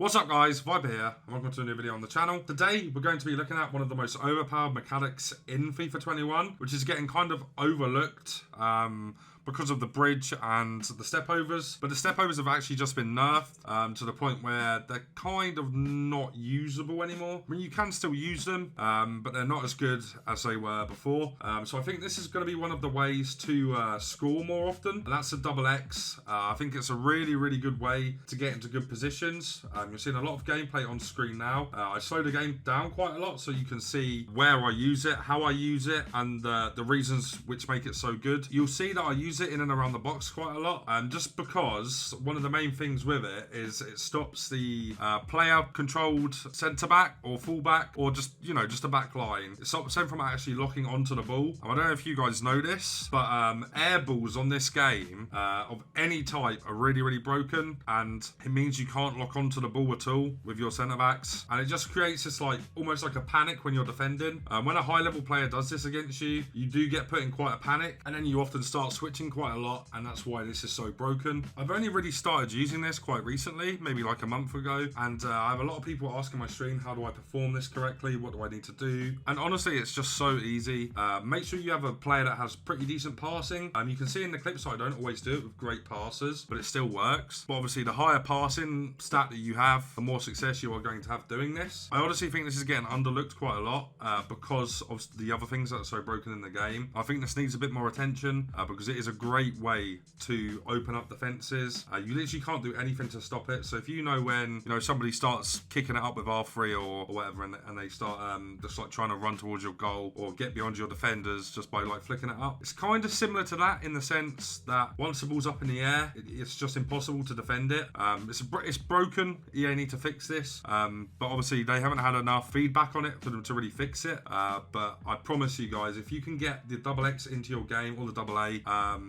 What's up guys, Viper here, and welcome to a new video on the channel. Today we're going to be looking at one of the most overpowered mechanics in FIFA 21, which is getting kind of overlooked because of the bridge and the stepovers. But the stepovers have actually just been nerfed to the point where they're kind of not usable anymore. I mean, you can still use them, but they're not as good as they were before. So I think this is going to be one of the ways to score more often, and that's a double X. I think it's a really good way to get into good positions. You're seeing a lot of gameplay on screen now. I slowed the game down quite a lot so you can see where I use it, how I use it, and the reasons which make it so good. You'll see that I use it in and around the box quite a lot, just because one of the main things with it is it stops the player controlled centre back or full back or just a back line. It stops them from actually locking onto the ball. I don't know if you guys know this, but air balls on this game of any type are really broken, and it means you can't lock onto the ball at all with your centre backs, and it just creates this almost like a panic when you're defending. When a high level player does this against you, you do get put in quite a panic, and then you often start switching quite a lot, and that's why this is so broken. I've only really started using this quite recently, maybe like a month ago, and I have a lot of people asking my stream, how do I perform this correctly? What do I need to do? And honestly, it's just so easy. Make sure you have a player that has pretty decent passing. You can see in the clips I don't always do it with great passes, but it still works. But obviously the higher passing stat that you have, the more success you are going to have doing this. I honestly think this is getting underlooked quite a lot because of the other things that are so broken in the game. I think this needs a bit more attention because it is a great way to open up defenses. You literally can't do anything to stop it. So if you know when somebody starts kicking it up with R3 or whatever, and they start just trying to run towards your goal or get beyond your defenders just by flicking it up, it's kind of similar to that in the sense that once the ball's up in the air, it's just impossible to defend it. It's broken. EA need to fix this, but obviously they haven't had enough feedback on it for them to really fix it. But I promise you guys, if you can get the double X into your game or the double A,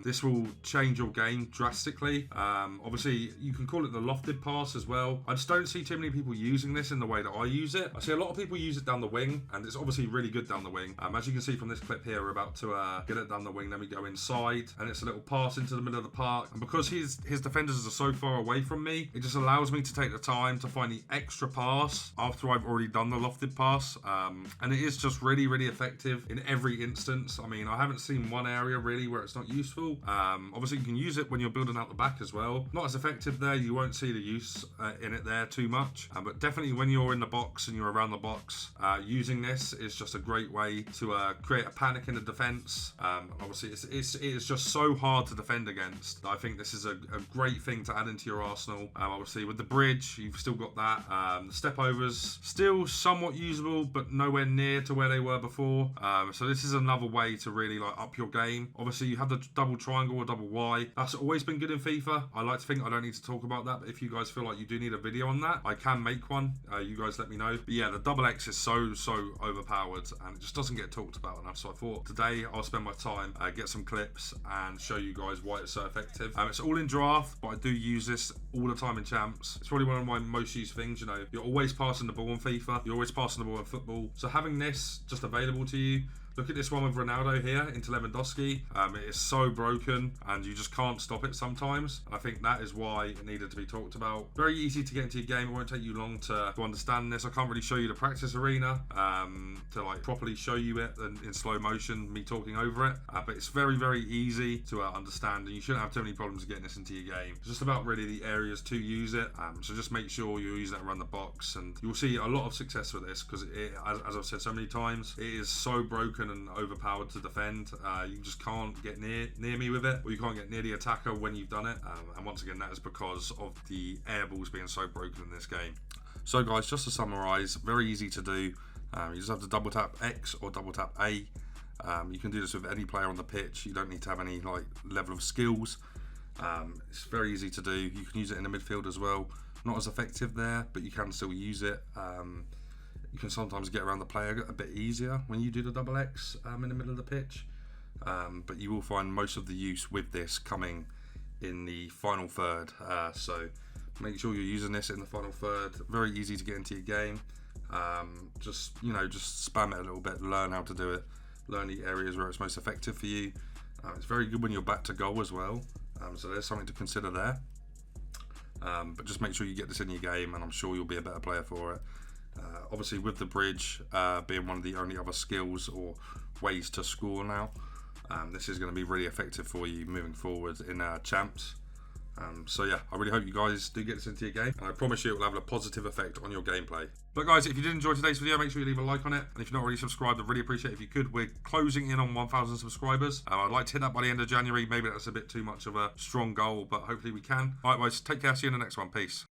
this will change your game drastically. Obviously you can call it the lofted pass as well. I just don't see too many people using this in the way that I use it. I see a lot of people use it down the wing, and it's obviously really good down the wing. As you can see from this clip here, we're about to get it down the wing. Then we go inside, and it's a little pass into the middle of the park, and because his defenders are so far away from me, it just allows me to take the time to find the extra pass after I've already done the lofted pass, and it is just really effective in every instance. I mean, I haven't seen one area really where it's not useful. Obviously you can use it when you're building out the back as well. Not as effective there, you won't see the use in it there too much, but definitely when you're in the box and you're around the box, using this is just a great way to create a panic in the defense. Obviously it is just so hard to defend against. I think this is a great thing to add into your arsenal. Obviously with the bridge, you've still got that. The stepovers still somewhat usable, but nowhere near to where they were before. So this is another way to really up your game. Obviously you have the double triangle or double Y. That's always been good in FIFA. I like to think I don't need to talk about that, but if you guys feel like you do need a video on that, I can make one. You guys let me know. But yeah, the double X is so overpowered, and it just doesn't get talked about enough. So I thought today I'll spend my time, get some clips and show you guys why it's so effective. It's all in draft, but I do use this all the time in champs. It's probably one of my most used things. You're always passing the ball in FIFA. You're always passing the ball in football. So having this just available to you. Look at this one with Ronaldo here into Lewandowski. It is so broken, and you just can't stop it sometimes. And I think that is why it needed to be talked about. Very easy to get into your game. It won't take you long to understand this. I can't really show you the practice arena to properly show you it in slow motion, me talking over it. But it's very easy to understand, and you shouldn't have too many problems getting this into your game. It's just about really the areas to use it. So just make sure you use that around the box, and you'll see a lot of success with this because, as I've said so many times, it is so broken and overpowered to defend. You just can't get near me with it, or you can't get near the attacker when you've done it. And once again, that is because of the air balls being so broken in this game. So guys, just to summarize, very easy to do. You just have to double tap X or double tap A. You can do this with any player on the pitch. You don't need to have any level of skills. It's very easy to do. You can use it in the midfield as well. Not as effective there, but you can still use it. You can sometimes get around the player a bit easier when you do the double X in the middle of the pitch. But you will find most of the use with this coming in the final third. So make sure you're using this in the final third. Very easy to get into your game. Just spam it a little bit, learn how to do it, learn the areas where it's most effective for you. It's very good when you're back to goal as well. So there's something to consider there. But just make sure you get this in your game, and I'm sure you'll be a better player for it. Obviously, with the bridge being one of the only other skills or ways to score now, this is going to be really effective for you moving forward in champs. So yeah, I really hope you guys do get this into your game, and I promise you it will have a positive effect on your gameplay. But guys, if you did enjoy today's video, make sure you leave a like on it, and if you're not already subscribed, I'd really appreciate it if you could. We're closing in on 1,000 subscribers. I'd like to hit that by the end of January. Maybe that's a bit too much of a strong goal, but hopefully we can. Alright guys, take care, see you in the next one. Peace.